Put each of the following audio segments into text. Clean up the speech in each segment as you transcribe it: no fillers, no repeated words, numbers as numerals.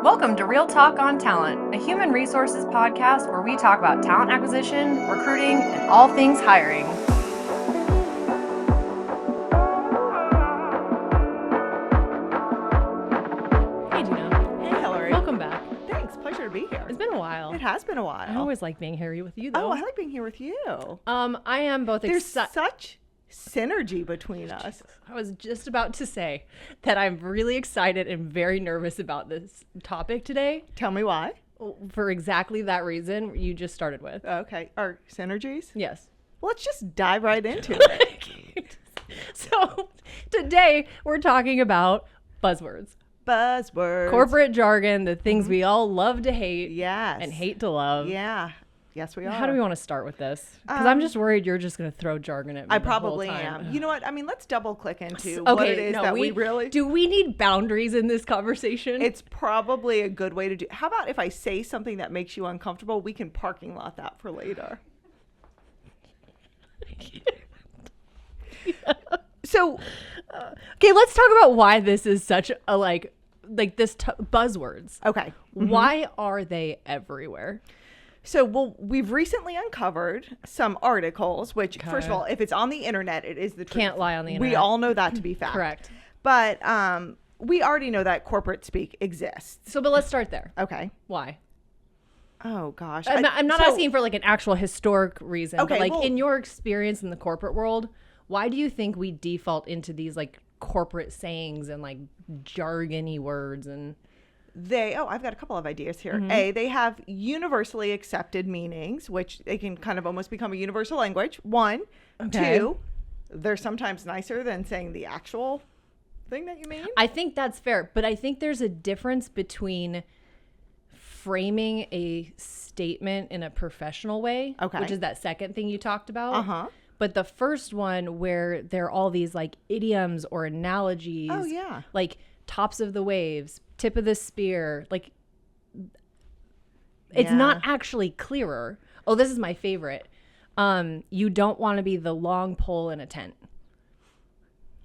Welcome to Real Talk on Talent, a human resources podcast where we talk about talent acquisition, recruiting, and all things hiring. Hey, Dina. Hey, Hilary. Welcome back. Thanks. Pleasure to be here. It's been a while. It has been a while. I always like being here with you, though. Oh, I like being here with you. I am both There's excited. such synergy between us. I was just about to say that I'm really excited and very nervous about this topic today Tell me why. for exactly that reason you just started with. Okay. Our synergies? Yes. Well, let's just dive right into it. So today we're talking about buzzwords, Buzzwords. corporate jargon, the things we all love to hate Yes. and hate to love. Yeah. Yes, we are. How do we want to start with this? Because I'm just worried you're just going to throw jargon at me. I the whole probably time. am. You know what? I mean, let's double click into Okay, what it is no, that we really... Do we need boundaries in this conversation? It's probably a good way to do... How about if I say something that makes you uncomfortable, we can parking lot that for later. So, okay, let's talk about why this is such a like this buzzwords. okay. Why are they everywhere? So, we've recently uncovered some articles, which, first of all, if it's on the internet, it is the truth. Can't lie on the internet. We all know that to be fact. Correct. But we already know that corporate speak exists. So, but let's start there. Okay. Why? Oh, gosh. I'm not asking for like an actual historic reason, Okay, but like well- in your experience in the corporate world, why do you think we default into these like corporate sayings and like jargony words and I've got a couple of ideas here. They have universally accepted meanings, which they can kind of almost become a universal language. One. Okay. Two, they're sometimes nicer than saying the actual thing that you mean. I think that's fair, but I think there's a difference between framing a statement in a professional way, Okay. which is that second thing you talked about. Uh-huh. But the first one where there are all these like idioms or analogies, Oh, yeah. like tops of the waves, tip of the spear, like it's not actually clearer. Oh, this is my favorite. You don't want to be the long pole in a tent.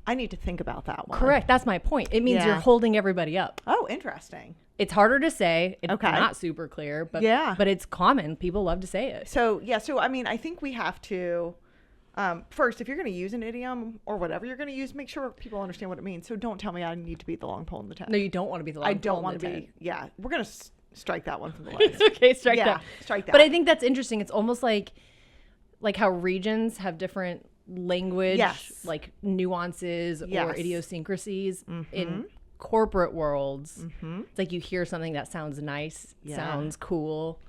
I need to think about that one. Correct. That's my point. It means you're Yeah. holding everybody up. Oh, interesting. It's harder to say. It's Okay. not super clear, but Yeah. but it's common. People love to say it. So I mean, I think we have to first, if you're going to use an idiom or whatever you're going to use, make sure people understand what it means. So don't tell me I need to be the long pole in the tent. No, you don't want to be the long I pole don't in want the to tent. be. Yeah, we're going to strike that one from the list. It's okay, strike Yeah, that. strike that. But I think that's interesting. It's almost like how regions have different language, Yes. like nuances or Yes. idiosyncrasies in corporate worlds. It's like you hear something that sounds nice, Yeah. sounds cool.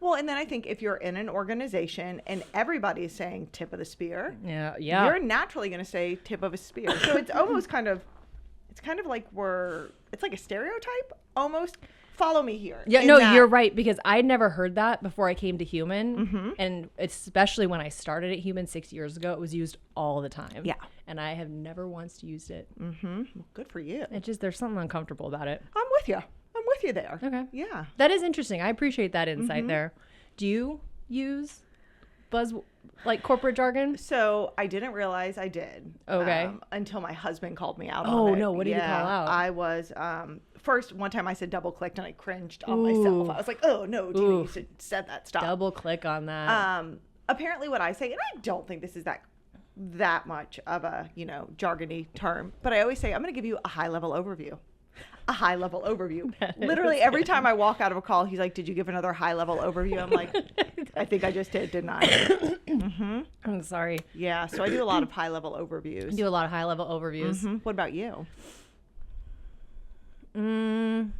Well, and then I think if you're in an organization and everybody's saying tip of the spear, Yeah. you're naturally going to say tip of a spear. So it's almost kind of like it's like a stereotype almost. Follow me here. Yeah, in no, that- you're right, because I'd never heard that before I came to Hueman. And especially when I started at Hueman 6 years ago, it was used all the time. Yeah. And I have never once used it. Well, good for you. It just, there's something uncomfortable about it. I'm with you. I'm with you there. Okay. Yeah. That is interesting. I appreciate that insight there. Do you use corporate jargon? So I didn't realize I did. Okay. Until my husband called me out Oh, on it. no. What did he call out? I was, first, one time I said double clicked and I cringed on myself. I was like, oh, no, Dina, you should said that. Stop. Double click on that. Apparently what I say, and I don't think this is that much of a, jargony term, but I always say, I'm going to give you a high level overview. A high level overview. Literally every time I walk out of a call, he's like, did you give another high level overview? I'm like, I think I just did, didn't I? I'm sorry. Yeah. So I do a lot of high level overviews. I do a lot of high level overviews. What about you? I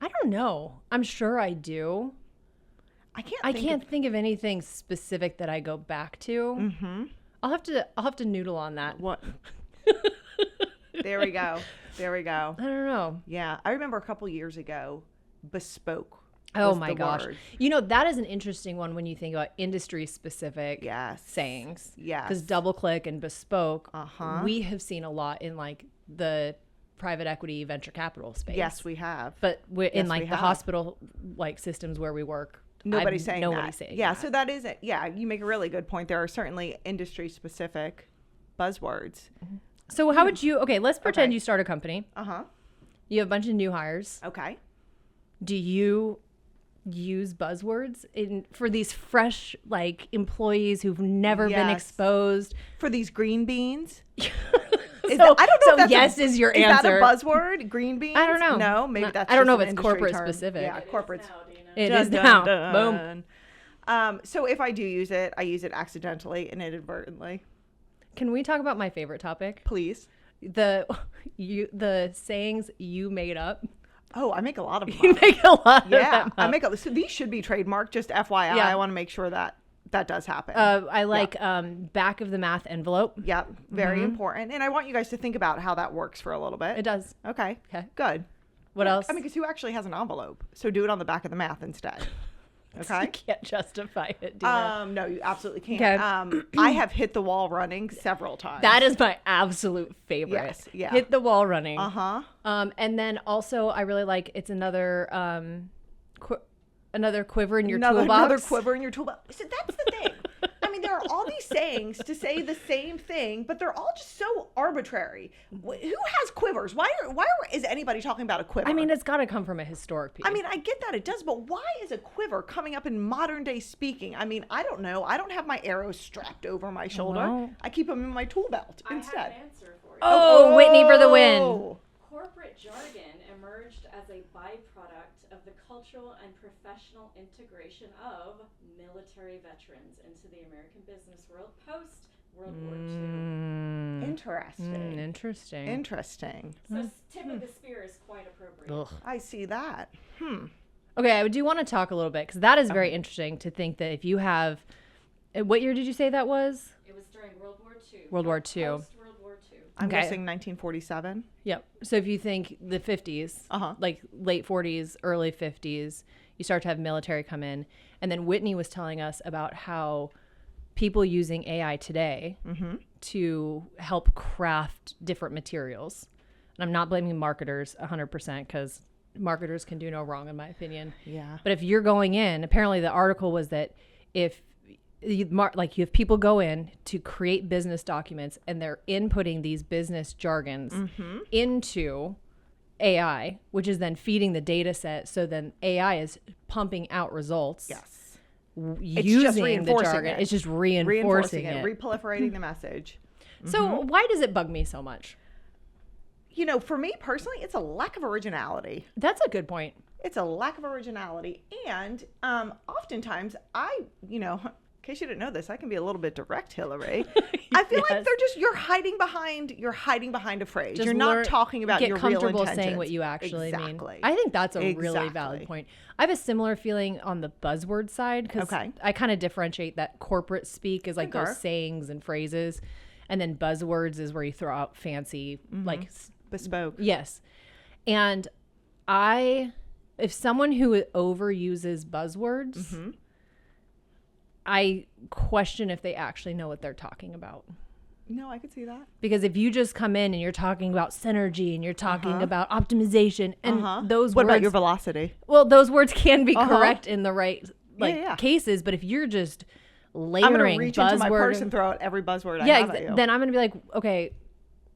don't know. I'm sure I do. I I can't think of anything specific that I go back to. I'll have to noodle on that. What? There we go. I don't know. Yeah. I remember a couple years ago, bespoke. Oh was my the gosh. word. That is an interesting one when you think about industry specific Yes. sayings. Yes. Because double click and bespoke, Uh-huh. we have seen a lot in like the private equity venture capital space. Yes, we have. But in Yes, like we the have. hospital like systems where we work, Nobody's saying nobody's that. saying Yeah, that. so that is it. Yeah, you make a really good point. There are certainly industry specific buzzwords. So how would you, let's pretend Okay. you start a company. Uh-huh. You have a bunch of new hires. Okay. do you use buzzwords for these fresh like employees who've never been exposed for these green beans? I don't know. So If yes is your answer. Is that a buzzword? Green beans? I don't know. No, maybe that's. I don't know just if it's an industry corporate term. specific. Yeah, corporate. It is now. Boom. So if I do use it, I use it accidentally and inadvertently. Can we talk about my favorite topic? Please. The sayings you made up. Oh, I make a lot of them. You make a lot of them. Yeah, I make a. So these should be trademarked. Just FYI, I want to make sure that does happen. I like back of the math envelope. Yep, very important. And I want you guys to think about how that works for a little bit. It does. Okay. Okay. Good. What else? I mean, because who actually has an envelope? So do it on the back of the math instead. Okay. You can't justify it, Dina. No, you absolutely can't. Okay. I have hit the wall running several times. That is my absolute favorite. Yes, yeah. Hit the wall running. Uh-huh. And then also I really like it's another quiver in your Another toolbox. quiver in your toolbox. So that's the thing. I mean, there are all these sayings to say the same thing, but they're all just so arbitrary. Who has quivers? Why is anybody talking about a quiver? I mean, it's got to come from a historic piece. I mean, I get that it does, but why is a quiver coming up in modern day speaking? I mean, I don't know. I don't have my arrows strapped over my shoulder. Well, I keep them in my tool belt instead. I have an answer for you. Oh, Whitney for the win. Corporate jargon emerged as a byproduct of the cultural and professional integration of military veterans into the American business world post World War II. Interesting. Interesting. So tip of the spear is quite appropriate. Ugh. I see that. Okay, I do want to talk a little bit because that is very interesting to think that if you have, what year did you say that was? It was during World War II. World War II. Post World War II. I'm Okay. guessing 1947. Yep. So if you think the 50s, like late 40s, early 50s, you start to have military come in. And then Whitney was telling us about how people using AI today to help craft different materials. And I'm not blaming marketers 100% because marketers can do no wrong, in my opinion. Yeah. But if you're going in, apparently the article was that if you have people go in to create business documents and they're inputting these business jargons into AI, which is then feeding the data set. So then AI is pumping out results. Yes. Using just the reinforcing jargon. it. It's just reinforcing it. Reproliferating the message. So why does it bug me so much? You know, for me personally, it's a lack of originality. That's a good point. It's a lack of originality. And oftentimes in case you didn't know this, I can be a little bit direct, Hillary. I feel like they're just, you're hiding behind a phrase. Just you're not talking about your real comfortable intentions. saying what you actually Exactly. mean. I think that's a really valid point. I have a similar feeling on the buzzword side because I kind of differentiate that corporate speak is like those sayings and phrases, and then buzzwords is where you throw out fancy like bespoke. Yes, and if someone who overuses buzzwords. I question if they actually know what they're talking about. No, I could see that. Because if you just come in and you're talking about synergy and you're talking about optimization and those what words. about your velocity? Well, those words can be correct in the right cases, but if you're just layering I'm going to reach into my purse buzzword, and throw out every buzzword I have at you. then I'm going to be like, okay,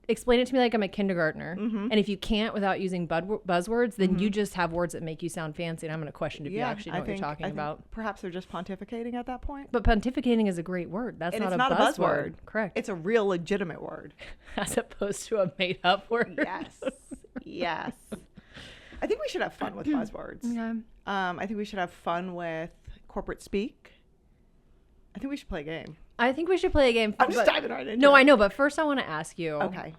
explain it to me like I'm a kindergartner. And if you can't without using buzzwords, then you just have words that make you sound fancy. And I'm going to question if you actually know what you're talking about. Perhaps they're just pontificating at that point. But pontificating is a great word. That's And not, it's not a buzzword. Correct. It's a real legitimate word. As opposed to a made up word. Yes. Yes. I think we should have fun with buzzwords. Okay. I think we should have fun with corporate speak. I think we should play a game. I think we should play a game. I'm just diving right into it. No, I know, but first I want to ask you. Okay.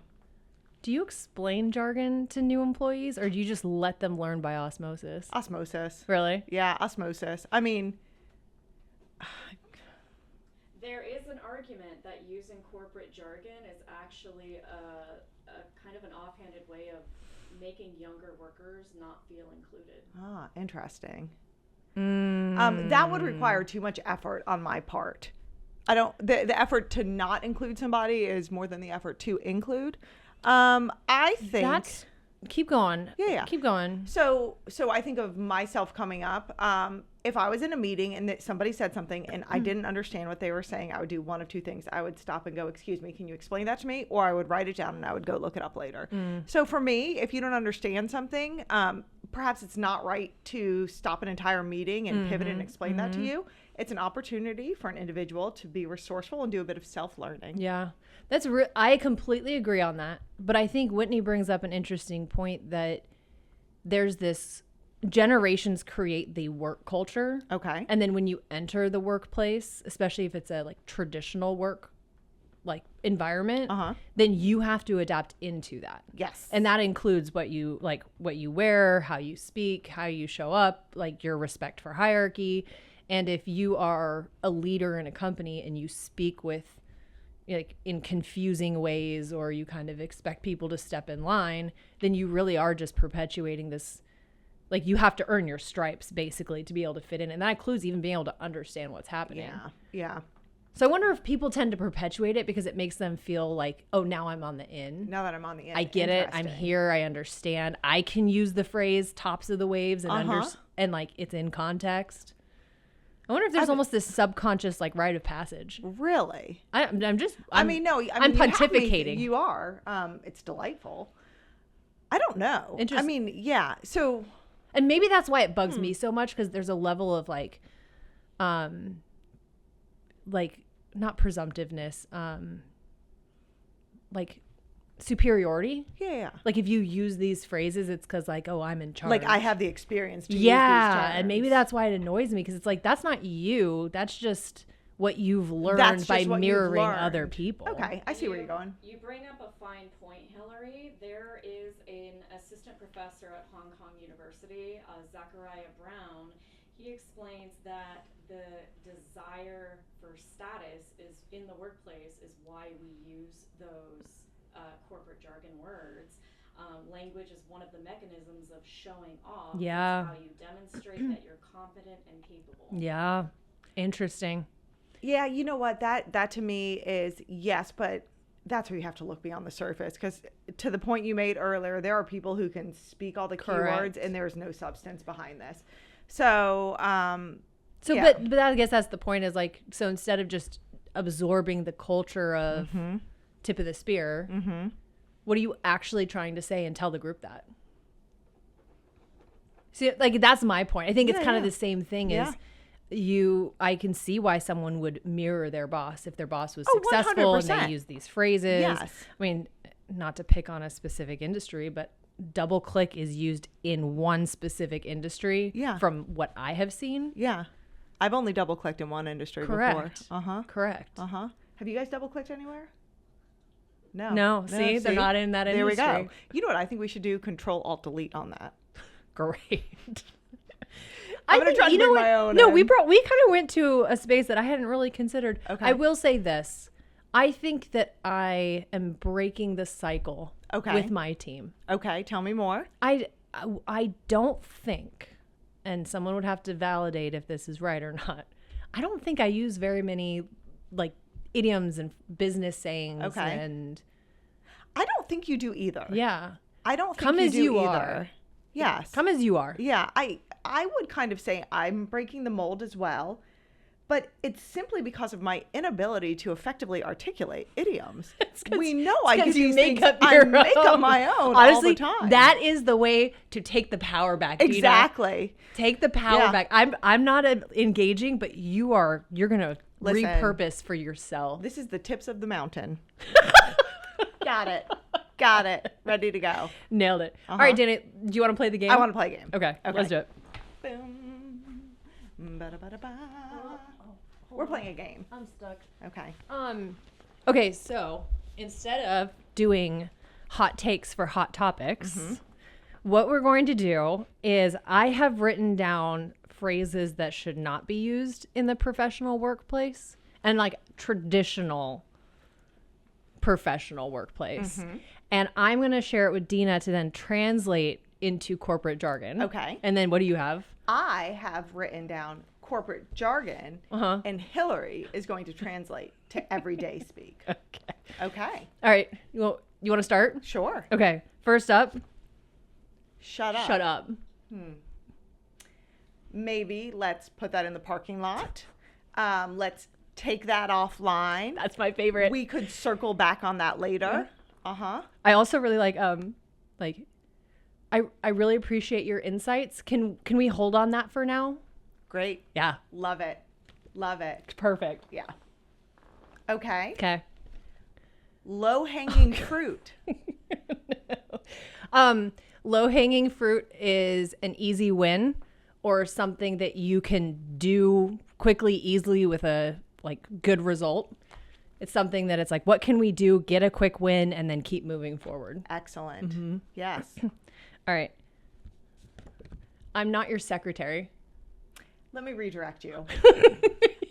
Do you explain jargon to new employees or do you just let them learn by osmosis? Osmosis. Really? Yeah, osmosis. I mean, There is an argument that using corporate jargon is actually a kind of an offhanded way of making younger workers not feel included. Interesting. That would require too much effort on my part. The effort to not include somebody is more than the effort to include. I think keep going. Yeah. Keep going. So I think of myself coming up. If I was in a meeting and that somebody said something and I didn't understand what they were saying, I would do one of two things. I would stop and go, "Excuse me, can you explain that to me?" Or I would write it down and I would go look it up later. So for me, if you don't understand something, perhaps it's not right to stop an entire meeting and pivot and explain that to you. It's an opportunity for an individual to be resourceful and do a bit of self-learning. Yeah, I completely agree on that. But I think Whitney brings up an interesting point that there's this generations create the work culture. Okay. And then when you enter the workplace, especially if it's a like traditional work like environment, then you have to adapt into that. Yes. And that includes what you wear, how you speak, how you show up, like your respect for hierarchy. And if you are a leader in a company and you speak with like in confusing ways, or you kind of expect people to step in line, then you really are just perpetuating this. Like you have to earn your stripes basically to be able to fit in. And that includes even being able to understand what's happening. Yeah. Yeah. So I wonder if people tend to perpetuate it because it makes them feel like, oh, now I'm on the in. Now that I'm on the in. I get it. I'm here. I understand. I can use the phrase tops of the waves and and like it's in context. I wonder if there's almost this subconscious like rite of passage. Really? I'm no. I'm pontificating. You are. It's delightful. I don't know. I mean, yeah. So. And maybe that's why it bugs me so much, because there's a level of like not presumptiveness, like superiority. Yeah. Like if you use these phrases, it's because like, oh, I'm in charge. Like I have the experience to use these terms. And maybe that's why it annoys me, because it's like, that's not you. That's just what you've learned by mirroring other people. Okay, I see where you're going. You bring up a fine point, Hilary. There is an assistant professor at Hong Kong University, Zachariah Brown. He explains that the desire for status is in the workplace is why we use those corporate jargon words. Language is one of the mechanisms of showing off. Yeah. It's how you demonstrate that you're competent and capable. Yeah. Interesting. Yeah, you know what? That to me is yes, but that's where you have to look beyond the surface, because to the point you made earlier, there are people who can speak all the keywords and there's no substance behind this. So, yeah. but I guess that's the point, is like, so instead of just absorbing the culture of tip of the spear, what are you actually trying to say and tell the group that? See, like, that's my point. I think it's kind of the same thing as I can see why someone would mirror their boss if their boss was successful 100%. and they use these phrases. Yes. I mean, not to pick on a specific industry, but double click is used in one specific industry from what I have seen. Yeah. I've only double clicked in one industry before. Correct. Have you guys double clicked anywhere? No. See, they're not in that industry. There we go. You know what? I think we should do Control Alt Delete on that. Great. I'm going to try to bring my own. No, we kind of went to a space that I hadn't really considered. Okay. I will say this. I think that I am breaking the cycle with my team. Okay, tell me more. I don't think, and someone would have to validate if this is right or not, I don't think I use very many like idioms and business sayings. Okay. And I don't think you do either. Yeah. I don't think Come you as do you either. are. Yes. Come as you are. Yeah, I would kind of say I'm breaking the mold as well, but it's simply because of my inability to effectively articulate idioms. We know I can make up my own. Honestly, all the time. that is the way to take the power back. Dina. Exactly. Take the power back. I'm not engaging, but you're gonna repurpose for yourself. This is the tips of the mountain. Got it. Ready to go. Nailed it. All right, Dina, do you want to play the game? I want to play a game. Okay, let's do it. Boom. Ba-da-ba-da-ba. We're playing a game. I'm stuck. Okay. Okay, so instead of doing hot takes for hot topics, what we're going to do is I have written down phrases that should not be used in the professional workplace and like traditional professional workplace. And I'm going to share it with Dina to then translate into corporate jargon. Okay. And then what do you have? I have written down corporate jargon, and Hilary is going to translate to everyday speak. Okay. All right. You want to start? Sure. Okay. First up. Shut up. Shut up. Maybe let's put that in the parking lot. Let's take that offline. That's my favorite. We could circle back on that later. I also really like I really appreciate your insights. Can we hold on that for now? Great. Yeah. Love it. Love it. Perfect. Yeah. Okay. Okay. Low-hanging fruit. Low-hanging fruit is an easy win or something that you can do quickly, easily with a good result. It's something that it's like, what can we do? Get a quick win and then keep moving forward. Excellent. Mm-hmm. Yes. All right. I'm not your secretary. Let me redirect you.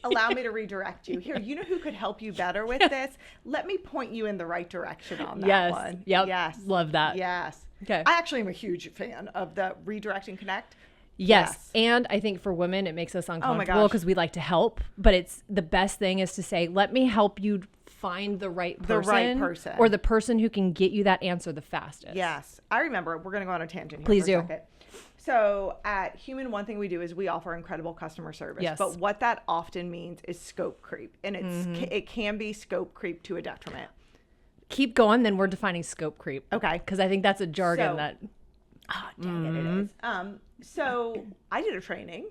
Allow me to redirect you. Here, you know who could help you better with this? Let me point you in the right direction on that one. Yep. Yes. Love that. Yes. Okay. I actually am a huge fan of the redirect and connect. Yes. And I think for women, it makes us uncomfortable because we like to help. But it's the best thing is to say, let me help you find the right person. Or the person who can get you that answer the fastest. Yes. I remember. We're going to go on a tangent here. Please for a do. second. So at Hueman, one thing we do is we offer incredible customer service. Yes. But what that often means is scope creep. And it can be scope creep to a detriment. Keep going, then we're defining scope creep. Okay. Because I think that's a jargon that... Oh, dang it is. So I did a training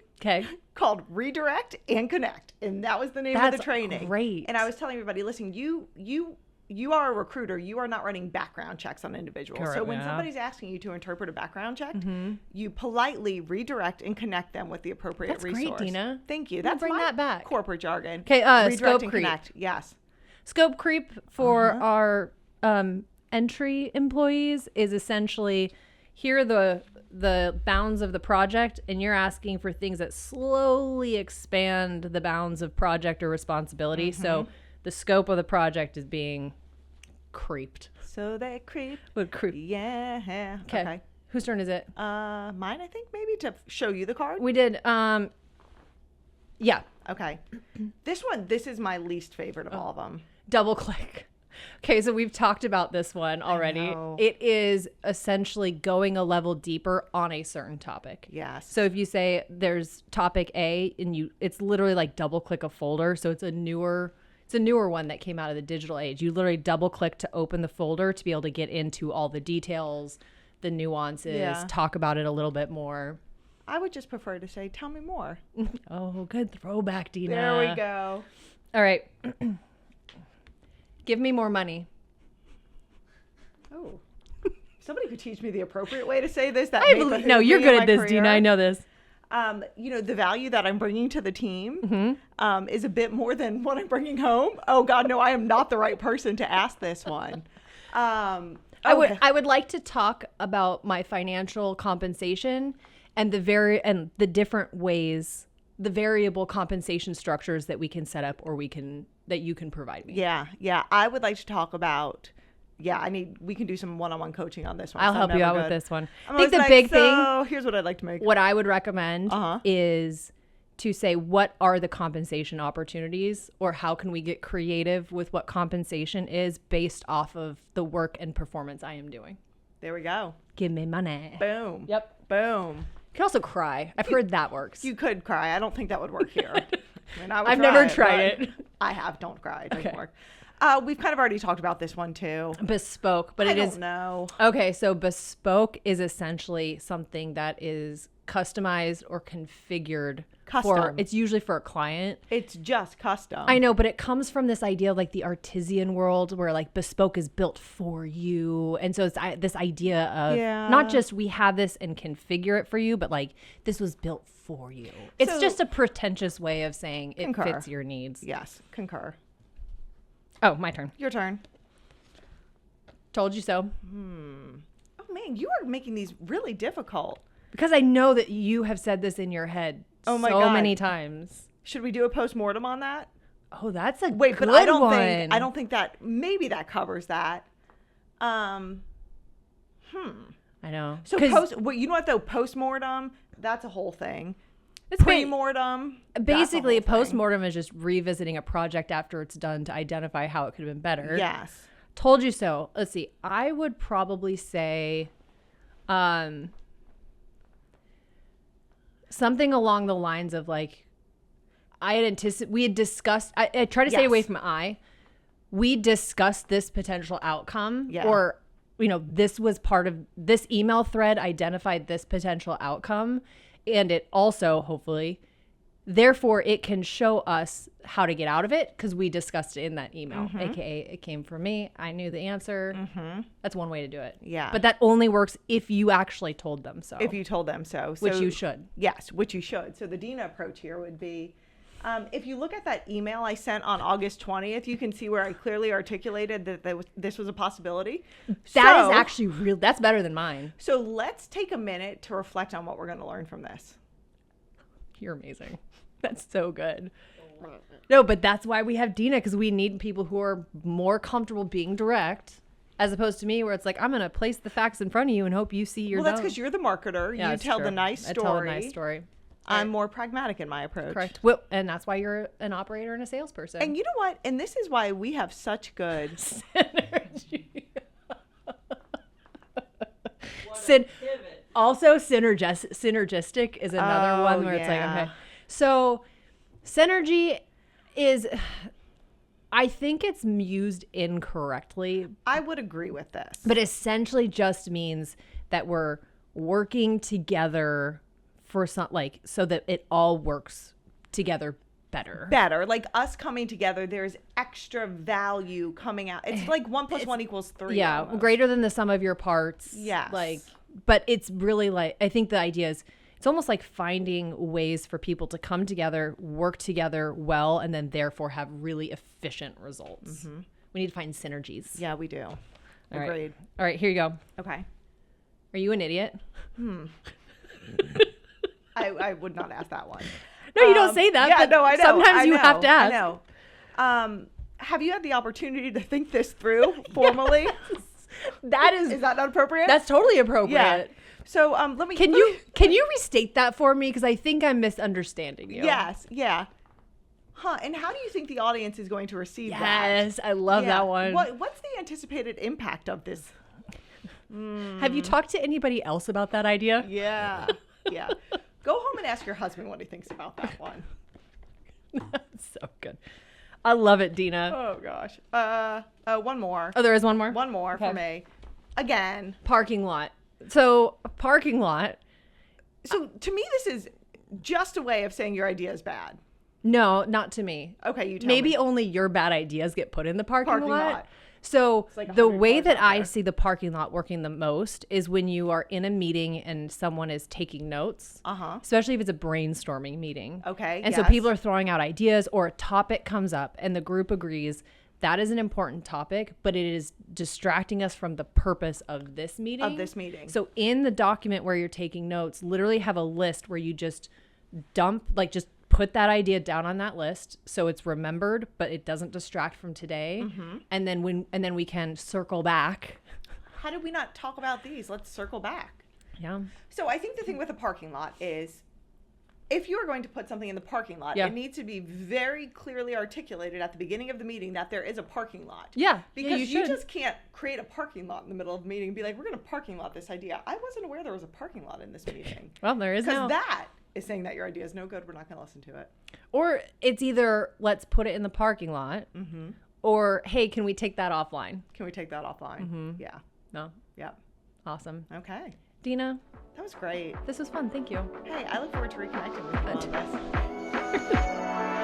called Redirect and Connect. And that was the name of the training. Great. And I was telling everybody, listen, you are a recruiter. You are not running background checks on individuals. Correct, so when somebody's asking you to interpret a background check, you politely redirect and connect them with the appropriate resource. That's great, Dina. Thank you. That's bring my that back. Corporate jargon. Okay, redirect scope and creep. Connect. Yes. Scope creep for our entry employees is essentially, here are the bounds of the project, and you're asking for things that slowly expand the bounds of project or responsibility. So the scope of the project is being creeped. So they creep. Would creep. Yeah. Okay. Whose turn is it? Mine, I think, maybe to show you the card. We did. Yeah. Okay. This is my least favorite of all of them. Double click. Okay, so we've talked about this one already. It is essentially going a level deeper on a certain topic. Yes. So if you say there's topic A and it's literally like double click a folder. So it's a newer one that came out of the digital age. You literally double click to open the folder to be able to get into all the details, the nuances, talk about it a little bit more. I would just prefer to say, tell me more. Oh, good throwback, Dina. There we go. All right. Give me more money. Oh. Somebody could teach me the appropriate way to say this. No, you're good at this, Dina. I know this. The value that I'm bringing to the team is a bit more than what I'm bringing home. Oh God, no, I am not the right person to ask this one. I would like to talk about my financial compensation and the different ways, the variable compensation structures that we can set up or that you can provide me. Yeah. I would like to talk about. We can do some one-on-one coaching on this one. I'll help you out with this one. I think the big thing. Here's what I'd like to make. What I would recommend is to say, what are the compensation opportunities, or how can we get creative with what compensation is based off of the work and performance I am doing. There we go. Give me money. Boom. Yep. Boom. You can also cry. I've heard that works. You could cry. I don't think that would work here. I've never tried it. I have. Don't cry. It doesn't work. We've kind of already talked about this one too. Bespoke, but I don't know. Okay, so bespoke is essentially something that is customized or configured. It's usually for a client. It's just custom. I know, but it comes from this idea of like the artisan world where like bespoke is built for you. And so it's this idea of not just we have this and configure it for you, but like this was built for you. It's just a pretentious way of saying it fits your needs. Yes, concur. Oh, my turn. Your turn. Told you so. Oh man, you are making these really difficult. Because I know that you have said this in your head so many times. Should we do a postmortem on that? Oh, that's a good but I don't think that maybe that covers that. I know. So you know what though? Postmortem, that's a whole thing. It's pre-mortem. Basically, a postmortem is just revisiting a project after it's done to identify how it could have been better. Yes. Told you so. Let's see. I would probably say something along the lines of like, we had discussed, I try to stay away from we discussed this potential outcome or this was part of this email thread identified this potential outcome. And it also, hopefully, therefore, it can show us how to get out of it because we discussed it in that email, aka it came from me. I knew the answer. That's one way to do it. Yeah. But that only works if you actually told them so. If you told them so. Which you should. Yes, which you should. So the Dina approach here would be, if you look at that email I sent on August 20th, you can see where I clearly articulated that this was a possibility. That is actually real. That's better than mine. So let's take a minute to reflect on what we're going to learn from this. You're amazing. That's so good. No, but that's why we have Dina, because we need people who are more comfortable being direct, as opposed to me, where it's like, I'm going to place the facts in front of you and hope you see your. Well, that's because you're the marketer. Yeah, you tell the nice story. I tell a nice story. I'm more pragmatic in my approach. Correct. Well, and that's why you're an operator and a salesperson. And you know what? And this is why we have such good synergy. Pivot. Also, synergistic is another one where it's like, okay. So, synergy is, I think it's used incorrectly. I would agree with this. But essentially just means that we're working together for so that it all works together better. Like us coming together, there's extra value coming out. It's like 1 + 1 = 3. Yeah, almost. greater than the sum of your parts. Yes. But it's really I think the idea is, it's almost like finding ways for people to come together, work together well, and then therefore have really efficient results. We need to find synergies. Yeah, we do. All Agreed. All right, here you go. Okay. Are you an idiot? I would not ask that one. No, you don't say that. Yeah, but no, I know. Sometimes you have to ask. I know. Have you had the opportunity to think this through formally? Is that not appropriate? That's totally appropriate. Yeah. So Can you restate that for me? Because I think I'm misunderstanding you. Yes. Yeah. And how do you think the audience is going to receive that? Yes, I love that one. What's the anticipated impact of this? Have you talked to anybody else about that idea? Yeah. Yeah. Go home and ask your husband what he thinks about that one. That's so good. I love it, Dina. Oh gosh. One more. Oh, there is one more? One more for me. Again. Parking lot. So, a parking lot. So, to me, this is just a way of saying your idea is bad. No, not to me. Okay, you tell Maybe me. only your bad ideas get put in the parking lot. So, like the way 100 that cars out I there. see the parking lot working the most is when you are in a meeting and someone is taking notes. Especially if it's a brainstorming meeting. Okay, And so yes. people are throwing out ideas, or a topic comes up and the group agrees that is an important topic, but it is distracting us from the purpose of this meeting. So in the document where you're taking notes, literally have a list where you just just put that idea down on that list so it's remembered, but it doesn't distract from today. And then we can circle back. How did we not talk about these? Let's circle back. Yeah. So I think the thing with a parking lot is, if you are going to put something in the parking lot, it needs to be very clearly articulated at the beginning of the meeting that there is a parking lot. Yeah. Because you you just can't create a parking lot in the middle of a meeting and be like, we're going to parking lot this idea. I wasn't aware there was a parking lot in this meeting. Well, there is now. Because that is saying that your idea is no good. We're not going to listen to it. Or it's either let's put it in the parking lot, or hey, can we take that offline? Can we take that offline? Yeah. No. Yeah. Awesome. Okay. Dina, That was great. this was fun. Thank you. Hey, I look forward to reconnecting with you on this.